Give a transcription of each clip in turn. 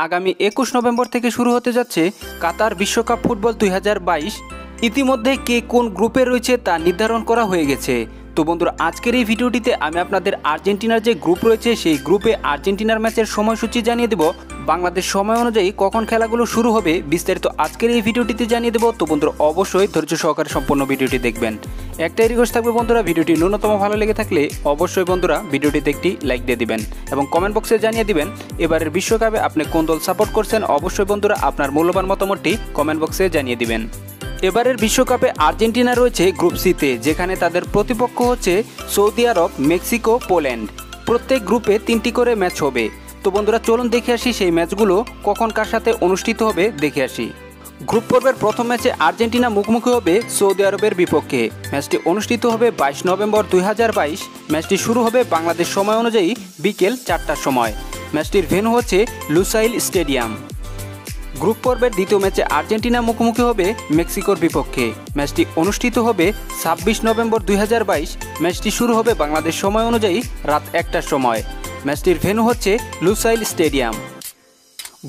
আগামী 21 নভেম্বর থেকে শুরু হতে যাচ্ছে কাতার বিশ্বকাপ ফুটবল 2022। ইতিমধ্যে কে কোন গ্রুপে রয়েছে তা নির্ধারণ করা হয়ে গেছে। তো বন্ধুরা, আজকের এই ভিডিওটিতে আমি আপনাদের আর্জেন্টিনার যে গ্রুপ রয়েছে সেই গ্রুপে আর্জেন্টিনার ম্যাচের সময়সূচি জানিয়ে দেব। বাংলাদেশ সময় অনুযায়ী কখন খেলাগুলো শুরু হবে বিস্তারিত আজকের এই ভিডিওটিতে জানিয়ে দেব। তো বন্ধুরা, অবশ্যই ধৈর্য সহকারে সম্পূর্ণ ভিডিওটি দেখবেন। একটাই রিকোয়েস্ট থাকবে বন্ধুরা, ভিডিওটি ন্যূনতম ভালো লেগে থাকলে অবশ্যই বন্ধুরা ভিডিওটিতে একটি লাইক দিয়ে দিবেন এবং কমেন্ট বক্সে জানিয়ে দিবেন এবারের বিশ্বকাপে আপনি কোন দল সাপোর্ট করছেন। অবশ্যই বন্ধুরা আপনার মূল্যবান মতামতটি কমেন্ট বক্সে জানিয়ে দিবেন। এবারের বিশ্বকাপে আর্জেন্টিনা রয়েছে গ্রুপ সিতে, যেখানে তাদের প্রতিপক্ষ হচ্ছে সৌদি আরব, মেক্সিকো, পোল্যান্ড। প্রত্যেক গ্রুপে 3টি করে ম্যাচ হবে। তো বন্ধুরা, চলুন দেখে আসি সেই ম্যাচগুলো কখন কার সাথে অনুষ্ঠিত হবে দেখে আসি। গ্রুপ পর্বের প্রথম ম্যাচে আর্জেন্টিনা মুখোমুখি হবে সৌদি আরবের বিপক্ষে। ম্যাচটি অনুষ্ঠিত হবে 22 নভেম্বর 2022। ম্যাচটি শুরু হবে বাংলাদেশ সময় অনুযায়ী বিকেল 4টার সময়। ম্যাচটির ভেন্যু হচ্ছে লুসাইল স্টেডিয়াম। গ্রুপ পর্বের দ্বিতীয় ম্যাচে আর্জেন্টিনা মুখোমুখি হবে মেক্সিকোর বিপক্ষে। ম্যাচটি অনুষ্ঠিত হবে 26 নভেম্বর 2022। ম্যাচটি শুরু হবে বাংলাদেশ সময় অনুযায়ী রাত 1টার সময়। ম্যাচটির ভেন্যু হচ্ছে লুসাইল স্টেডিয়াম।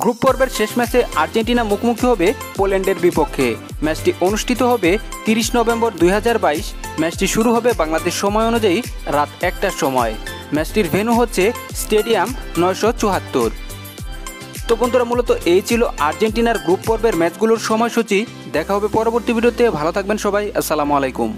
গ্রুপ পর্বের শেষ ম্যাচে আর্জেন্টিনা মুখোমুখি হবে পোল্যান্ডের বিপক্ষে। ম্যাচটি অনুষ্ঠিত হবে 30 নভেম্বর 2022। ম্যাচটি শুরু হবে বাংলাদেশ সময় অনুযায়ী রাত 1টার সময়। ম্যাচটির ভেন্যু হচ্ছে স্টেডিয়াম 974। তো বন্ধুরা, মূলত এই ছিল আর্জেন্টিনার গ্রুপ পর্বের ম্যাচগুলোর সময়সূচি। দেখা হবে পরবর্তী ভিডিওতে। ভালো থাকবেন সবাই। আসসালামু আলাইকুম।